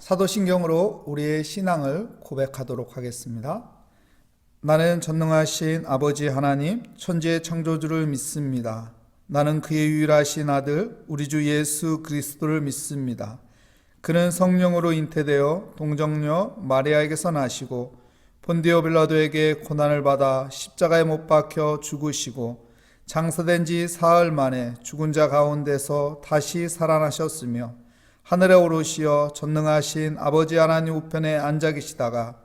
사도신경으로 우리의 신앙을 고백하도록 하겠습니다. 나는 전능하신 아버지 하나님, 천지의 창조주를 믿습니다. 나는 그의 유일하신 아들, 우리 주 예수 그리스도를 믿습니다. 그는 성령으로 잉태되어 동정녀 마리아에게서 나시고 본디오 빌라도에게 고난을 받아 십자가에 못 박혀 죽으시고 장사된 지 사흘 만에 죽은 자 가운데서 다시 살아나셨으며 하늘에 오르시어 전능하신 아버지 하나님 우편에 앉아 계시다가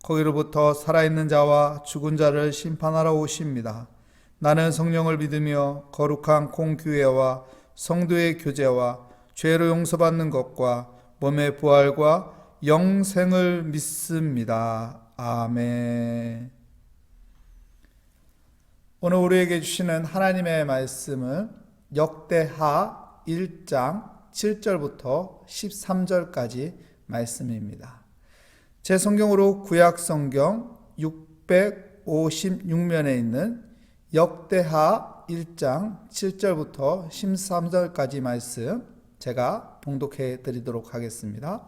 거기로부터 살아있는 자와 죽은 자를 심판하러 오십니다. 나는 성령을 믿으며 거룩한 공교회와 성도의 교제와 죄로 용서받는 것과 몸의 부활과 영생을 믿습니다. 아멘. 오늘 우리에게 주시는 하나님의 말씀은 역대하 1장 7절부터 13절까지 말씀입니다. 제 성경으로 구약 성경 656면에 있는 역대하 1장 7절부터 13절까지 말씀 제가 봉독해 드리도록 하겠습니다.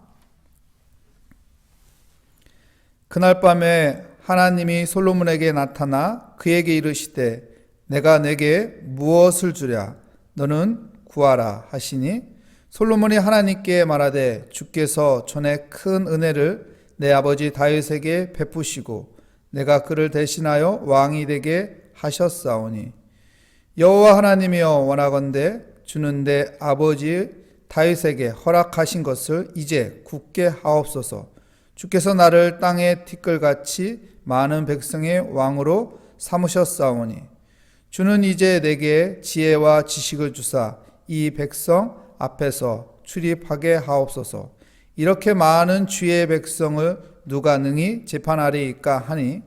그날 밤에 하나님이 솔로몬에게 나타나 그에게 이르시되 내가 내게 무엇을 주랴 너는 구하라 하시니 솔로몬이 하나님께 말하되 주께서 전에 큰 은혜를 내 아버지 다윗에게 베푸시고 내가 그를 대신하여 왕이 되게 하셨사오니 여호와 하나님이여 원하건대 주는 내 아버지 다윗에게 허락하신 것을 이제 굳게 하옵소서. 주께서 나를 땅의 티끌같이 많은 백성의 왕으로 삼으셨사오니 주는 이제 내게 지혜와 지식을 주사 이 백성 앞에서 출입하게 하옵소서. 이렇게 많은 주의 백성을 누가 능히 재판하리이까 하니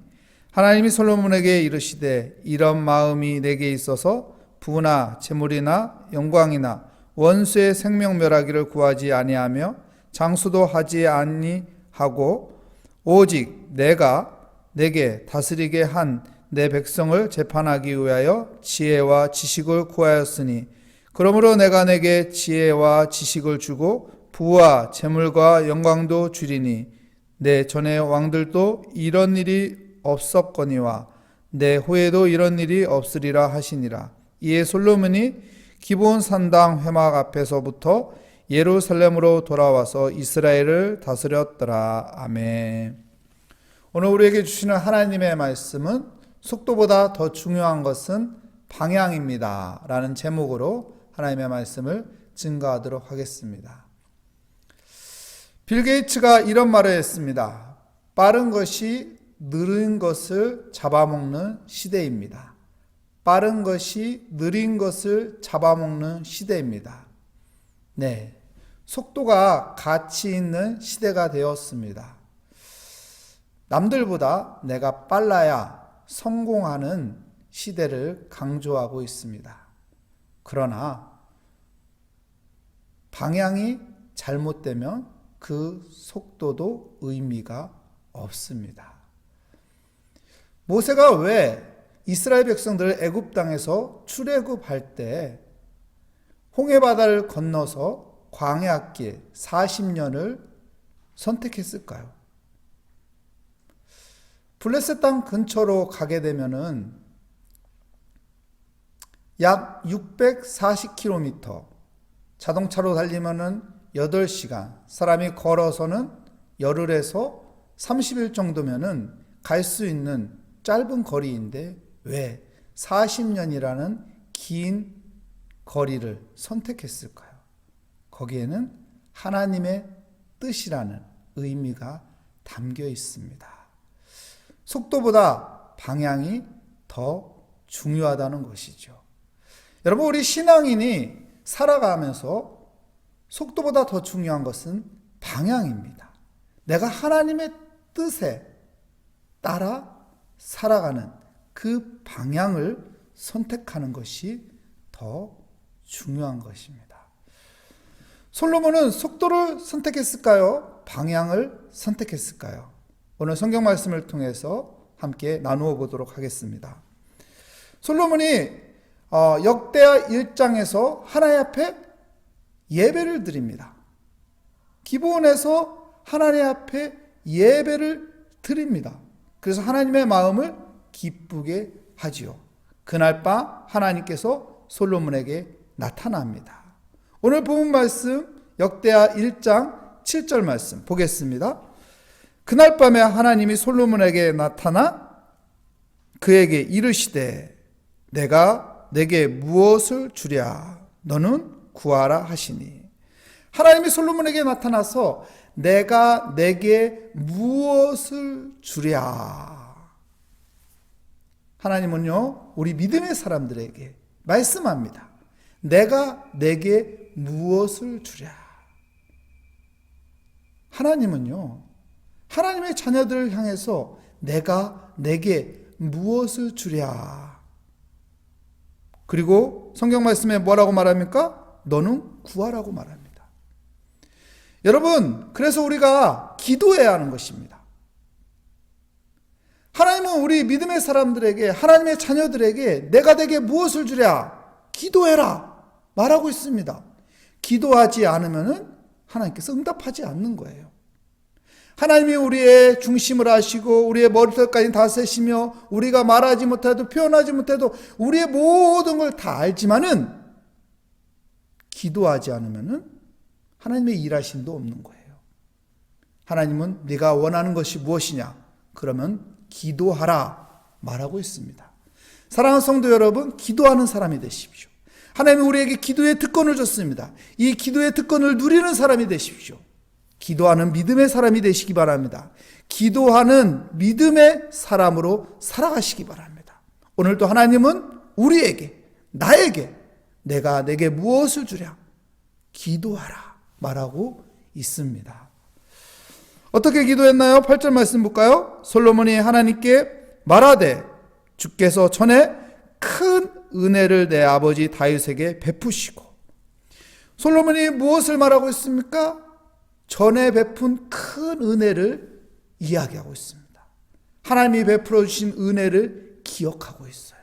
하나님이 솔로몬에게 이르시되 이런 마음이 내게 있어서 부나 재물이나 영광이나 원수의 생명 멸하기를 구하지 아니하며 장수도 하지 아니하고 오직 내가 내게 다스리게 한 내 백성을 재판하기 위하여 지혜와 지식을 구하였으니 그러므로 내가 내게 지혜와 지식을 주고 부와 재물과 영광도 주리니 내 전의 왕들도 이런 일이 없었거니와 내 후에도 이런 일이 없으리라 하시니라. 이에 솔로몬이 기브온 산당 회막 앞에서부터 예루살렘으로 돌아와서 이스라엘을 다스렸더라. 아멘. 오늘 우리에게 주시는 하나님의 말씀은 속도보다 더 중요한 것은 방향입니다 라는 제목으로 하나님의 말씀을 증거하도록 하겠습니다. 빌 게이츠가 이런 말을 했습니다. 빠른 것이 느린 것을 잡아먹는 시대입니다. 빠른 것이 느린 것을 잡아먹는 시대입니다. 네, 속도가 가치 있는 시대가 되었습니다. 남들보다 내가 빨라야 성공하는 시대를 강조하고 있습니다. 그러나 방향이 잘못되면 그 속도도 의미가 없습니다. 모세가 왜 이스라엘 백성들을 애굽 땅에서 출애굽할 때 홍해바다를 건너서 광야길 40년을 선택했을까요? 블레셋 땅 근처로 가게 되면은 약 640km, 자동차로 달리면은 8시간, 사람이 걸어서는 열흘에서 30일 정도면은 갈 수 있는 짧은 거리인데 왜 40년이라는 긴 거리를 선택했을까요? 거기에는 하나님의 뜻이라는 의미가 담겨 있습니다. 속도보다 방향이 더 중요하다는 것이죠. 여러분, 우리 신앙인이 살아가면서 속도보다 더 중요한 것은 방향입니다. 내가 하나님의 뜻에 따라 살아가는 그 방향을 선택하는 것이 더 중요한 것입니다. 솔로몬은 속도를 선택했을까요? 방향을 선택했을까요? 오늘 성경 말씀을 통해서 함께 나누어 보도록 하겠습니다. 솔로몬이 역대하 1장에서 하나님 앞에 예배를 드립니다. 기브온에서 하나님 앞에 예배를 드립니다. 그래서 하나님의 마음을 기쁘게 하지요. 그날 밤 하나님께서 솔로몬에게 나타납니다. 오늘 본 말씀 역대하 1장 7절 말씀 보겠습니다. 그날 밤에 하나님이 솔로몬에게 나타나 그에게 이르시되 내가 내게 무엇을 주랴 너는 구하라 하시니. 하나님이 솔로몬에게 나타나서 내가 내게 무엇을 주랴. 하나님은요 우리 믿음의 사람들에게 말씀합니다. 내가 내게 무엇을 주랴. 하나님은요 하나님의 자녀들을 향해서 내가 내게 무엇을 주랴. 그리고 성경 말씀에 뭐라고 말합니까? 너는 구하라고 말합니다. 여러분, 그래서 우리가 기도해야 하는 것입니다. 하나님은 우리 믿음의 사람들에게, 하나님의 자녀들에게 내가 내게 무엇을 주랴? 기도해라 말하고 있습니다. 기도하지 않으면 하나님께서 응답하지 않는 거예요. 하나님이 우리의 중심을 아시고 우리의 머리털까지 다 세시며 우리가 말하지 못해도 표현하지 못해도 우리의 모든 걸 다 알지만은 기도하지 않으면은 하나님의 일하심도 없는 거예요. 하나님은 네가 원하는 것이 무엇이냐? 그러면 기도하라 말하고 있습니다. 사랑하는 성도 여러분, 기도하는 사람이 되십시오. 하나님이 우리에게 기도의 특권을 줬습니다. 이 기도의 특권을 누리는 사람이 되십시오. 기도하는 믿음의 사람이 되시기 바랍니다. 기도하는 믿음의 사람으로 살아가시기 바랍니다. 오늘도 하나님은 우리에게, 나에게 내가 내게 무엇을 주랴? 기도하라 말하고 있습니다. 어떻게 기도했나요? 8절 말씀 볼까요? 솔로몬이 하나님께 말하되 주께서 전에 큰 은혜를 내 아버지 다윗에게 베푸시고. 솔로몬이 무엇을 말하고 있습니까? 전에 베푼 큰 은혜를 이야기하고 있습니다. 하나님이 베풀어 주신 은혜를 기억하고 있어요.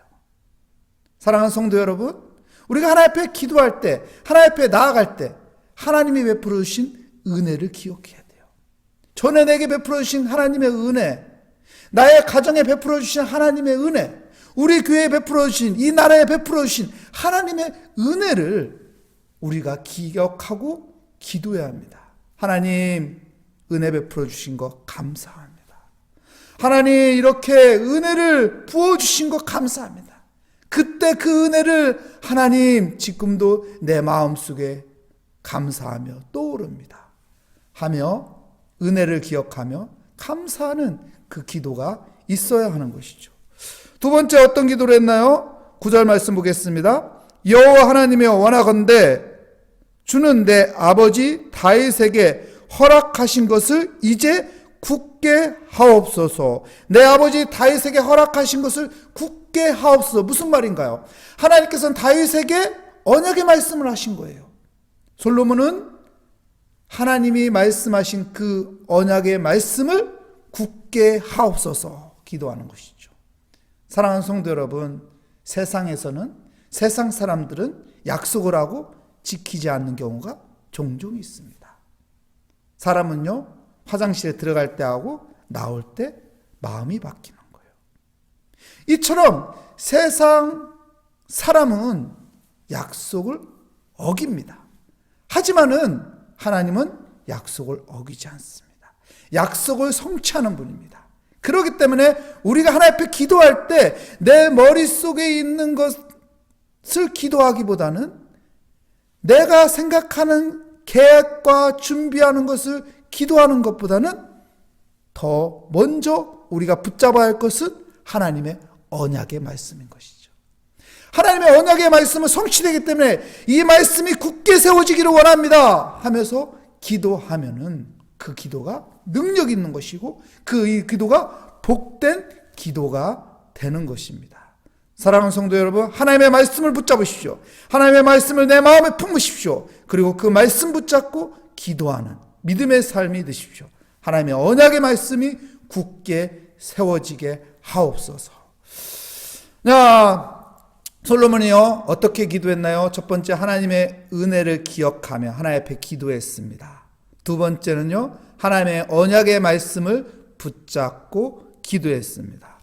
사랑하는 성도 여러분, 우리가 하나님 앞에 기도할 때, 하나님 앞에 나아갈 때 하나님이 베풀어 주신 은혜를 기억해야 돼요. 전에 내게 베풀어 주신 하나님의 은혜, 나의 가정에 베풀어 주신 하나님의 은혜, 우리 교회에 베풀어 주신, 이 나라에 베풀어 주신 하나님의 은혜를 우리가 기억하고 기도해야 합니다. 하나님, 은혜 베풀어 주신 것 감사합니다. 하나님, 이렇게 은혜를 부어주신 것 감사합니다. 그때 그 은혜를 하나님, 지금도 내 마음속에 감사하며 떠오릅니다. 하며 은혜를 기억하며 감사하는 그 기도가 있어야 하는 것이죠. 두 번째 어떤 기도를 했나요? 9절 말씀 보겠습니다. 여호와 하나님이여 원하건대 주는 내 아버지 다윗에게 허락하신 것을 이제 굳게 하옵소서. 내 아버지 다윗에게 허락하신 것을 굳게 하옵소서. 무슨 말인가요? 하나님께서는 다윗에게 언약의 말씀을 하신 거예요. 솔로몬은 하나님이 말씀하신 그 언약의 말씀을 굳게 하옵소서 기도하는 것이죠. 사랑하는 성도 여러분, 세상에서는, 세상 사람들은 약속을 하고 지키지 않는 경우가 종종 있습니다. 사람은요, 화장실에 들어갈 때 하고 나올 때 마음이 바뀌는 거예요. 이처럼 세상 사람은 약속을 어깁니다. 하지만은 하나님은 약속을 어기지 않습니다. 약속을 성취하는 분입니다. 그렇기 때문에 우리가 하나님 앞에 기도할 때 내 머릿속에 있는 것을 기도하기보다는 내가 생각하는 계획과 준비하는 것을 기도하는 것보다는 더 먼저 우리가 붙잡아야 할 것은 하나님의 언약의 말씀인 것이죠. 하나님의 언약의 말씀은 성취되기 때문에 이 말씀이 굳게 세워지기를 원합니다 하면서 기도하면은 그 기도가 능력 있는 것이고 그 기도가 복된 기도가 되는 것입니다. 사랑하는 성도 여러분, 하나님의 말씀을 붙잡으십시오. 하나님의 말씀을 내 마음에 품으십시오. 그리고 그 말씀 붙잡고 기도하는 믿음의 삶이 되십시오. 하나님의 언약의 말씀이 굳게 세워지게 하옵소서. 자, 솔로몬이요 어떻게 기도했나요? 첫 번째, 하나님의 은혜를 기억하며 하나님 앞에 기도했습니다. 두 번째는요, 하나님의 언약의 말씀을 붙잡고 기도했습니다.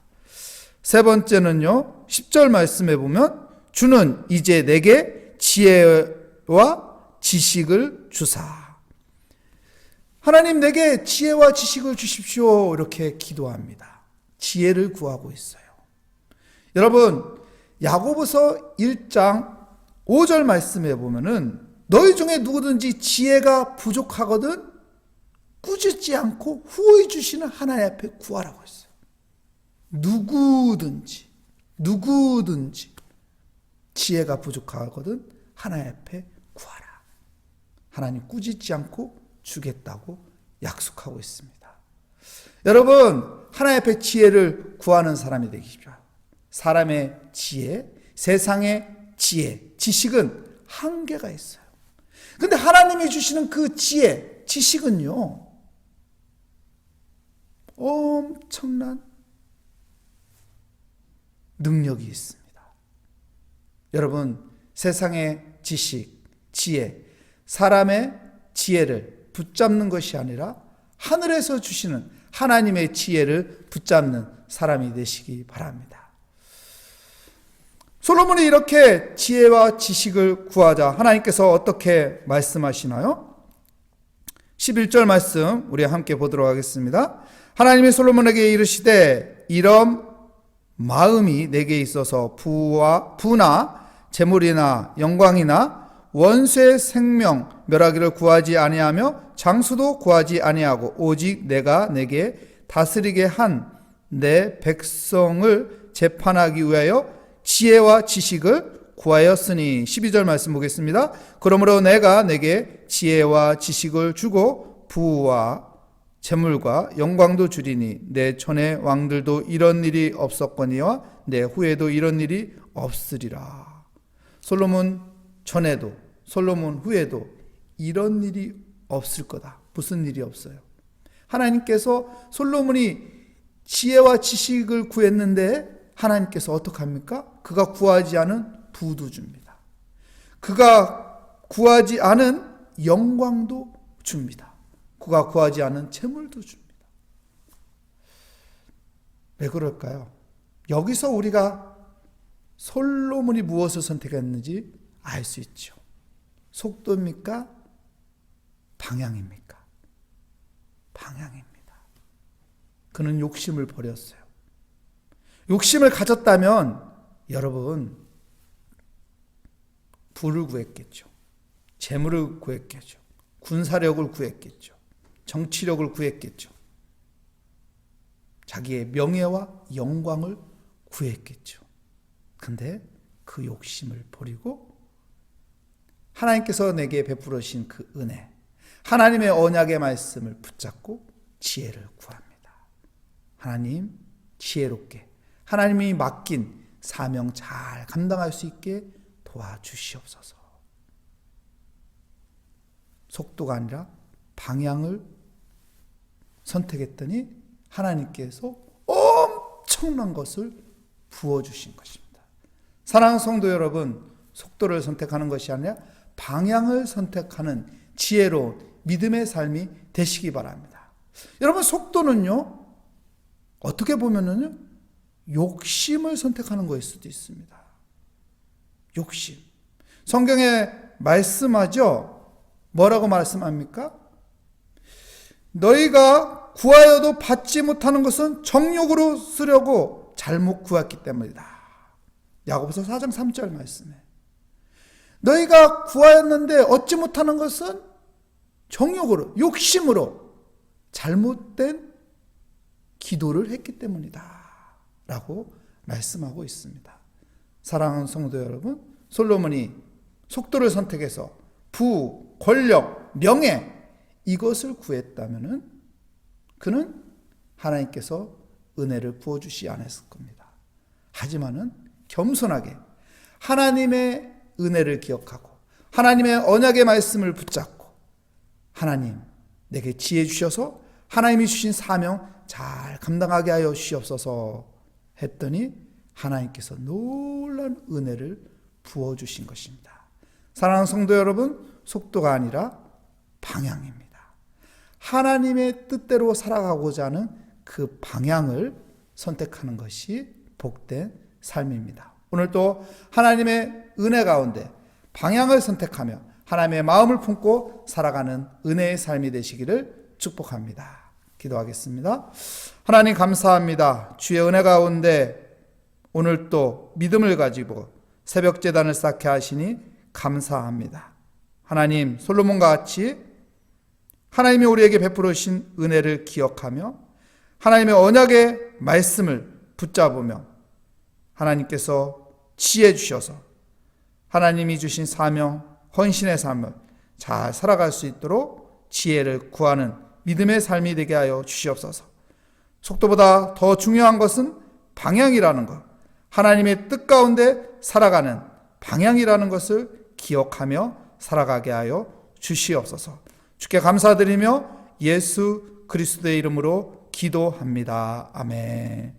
세 번째는요, 10절 말씀에 보면 주는 이제 내게 지혜와 지식을 주사. 하나님 내게 지혜와 지식을 주십시오. 이렇게 기도합니다. 지혜를 구하고 있어요. 여러분, 야고보서 1장 5절 말씀에 보면은 너희 중에 누구든지 지혜가 부족하거든 꾸짖지 않고 후히 주시는 하나님 앞에 구하라고 했어요. 누구든지 지혜가 부족하거든 하나님 앞에 구하라. 하나님 꾸짖지 않고 주겠다고 약속하고 있습니다. 여러분, 하나님 앞에 지혜를 구하는 사람이 되십시오. 사람의 지혜, 세상의 지혜, 지식은 한계가 있어요. 근데 하나님이 주시는 그 지혜, 지식은요, 엄청난 능력이 있습니다. 여러분, 세상의 지식, 지혜, 사람의 지혜를 붙잡는 것이 아니라 하늘에서 주시는 하나님의 지혜를 붙잡는 사람이 되시기 바랍니다. 솔로몬이 이렇게 지혜와 지식을 구하자 하나님께서 어떻게 말씀하시나요? 11절 말씀 우리 함께 보도록 하겠습니다. 하나님이 솔로몬에게 이르시되 이런 마음이 내게 있어서 부나 재물이나 영광이나 원수의 생명 멸하기를 구하지 아니하며 장수도 구하지 아니하고 오직 내가 내게 다스리게 한 내 백성을 재판하기 위하여 지혜와 지식을 구하였으니. 12절 말씀 보겠습니다. 그러므로 내가 내게 지혜와 지식을 주고 부와 재물과 영광도 주리니 내 전의 왕들도 이런 일이 없었거니와 내 후에도 이런 일이 없으리라. 솔로몬 전에도 솔로몬 후에도 이런 일이 없을 거다. 무슨 일이 없어요? 하나님께서 솔로몬이 지혜와 지식을 구했는데 하나님께서 어떡합니까? 그가 구하지 않은 부도 줍니다. 그가 구하지 않은 영광도 줍니다. 그가 구하지 않은 재물도 줍니다. 왜 그럴까요? 여기서 우리가 솔로몬이 무엇을 선택했는지 알 수 있죠. 속도입니까? 방향입니까? 방향입니다. 그는 욕심을 버렸어요. 욕심을 가졌다면 여러분 부를 구했겠죠. 재물을 구했겠죠. 군사력을 구했겠죠. 정치력을 구했겠죠. 자기의 명예와 영광을 구했겠죠. 근데 그 욕심을 버리고 하나님께서 내게 베풀어 주신 그 은혜, 하나님의 언약의 말씀을 붙잡고 지혜를 구합니다. 하나님, 지혜롭게 하나님이 맡긴 사명 잘 감당할 수 있게 도와주시옵소서. 속도가 아니라 방향을 선택했더니 하나님께서 엄청난 것을 부어주신 것입니다. 사랑하는 성도 여러분, 속도를 선택하는 것이 아니라 방향을 선택하는 지혜로운 믿음의 삶이 되시기 바랍니다. 여러분, 속도는요, 어떻게 보면은요, 욕심을 선택하는 것일 수도 있습니다. 욕심. 성경에 말씀하죠? 뭐라고 말씀합니까? 너희가 구하여도 받지 못하는 것은 정욕으로 쓰려고 잘못 구했기 때문이다. 야고보서 4장 3절 말씀에 너희가 구하였는데 얻지 못하는 것은 정욕으로, 욕심으로 잘못된 기도를 했기 때문이다 라고 말씀하고 있습니다. 사랑하는 성도 여러분, 솔로몬이 속도를 선택해서 부, 권력, 명예 이것을 구했다면 그는 하나님께서 은혜를 부어주시 않았을 겁니다. 하지만은 겸손하게 하나님의 은혜를 기억하고 하나님의 언약의 말씀을 붙잡고 하나님 내게 지혜 주셔서 하나님이 주신 사명 잘 감당하게 하여 주시옵소서 했더니 하나님께서 놀라운 은혜를 부어주신 것입니다. 사랑하는 성도 여러분, 속도가 아니라 방향입니다. 하나님의 뜻대로 살아가고자 하는 그 방향을 선택하는 것이 복된 삶입니다. 오늘도 하나님의 은혜 가운데 방향을 선택하며 하나님의 마음을 품고 살아가는 은혜의 삶이 되시기를 축복합니다. 기도하겠습니다. 하나님 감사합니다. 주의 은혜 가운데 오늘 또 믿음을 가지고 새벽 제단을 쌓게 하시니 감사합니다. 하나님, 솔로몬과 같이 하나님이 우리에게 베풀으신 은혜를 기억하며 하나님의 언약의 말씀을 붙잡으며 하나님께서 지혜 주셔서 하나님이 주신 사명, 헌신의 삶을 잘 살아갈 수 있도록 지혜를 구하는 믿음의 삶이 되게 하여 주시옵소서. 속도보다 더 중요한 것은 방향이라는 것, 하나님의 뜻 가운데 살아가는 방향이라는 것을 기억하며 살아가게 하여 주시옵소서. 주께 감사드리며 예수 그리스도의 이름으로 기도합니다. 아멘.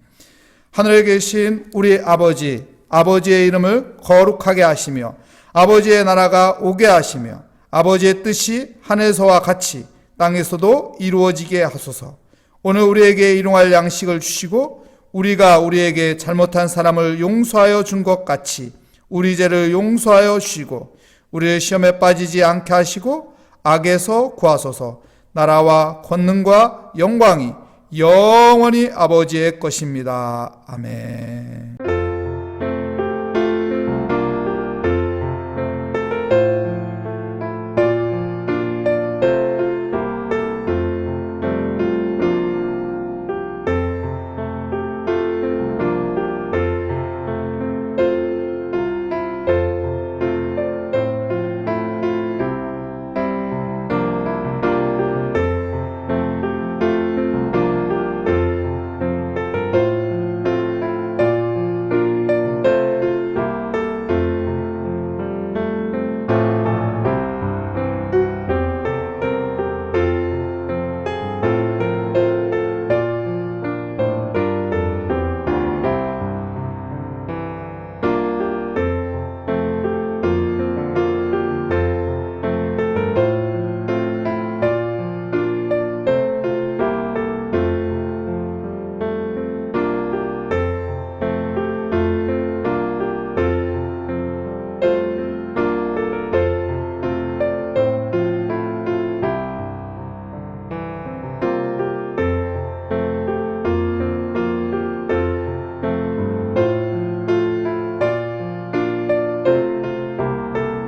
하늘에 계신 우리 아버지, 아버지의 이름을 거룩하게 하시며 아버지의 나라가 오게 하시며 아버지의 뜻이 하늘에서와 같이 땅에서도 이루어지게 하소서. 오늘 우리에게 일용할 양식을 주시고 우리가 우리에게 잘못한 사람을 용서하여 준 것 같이 우리 죄를 용서하여 주시고 우리를 시험에 빠지지 않게 하시고 악에서 구하소서. 나라와 권능과 영광이 영원히 아버지의 것입니다. 아멘.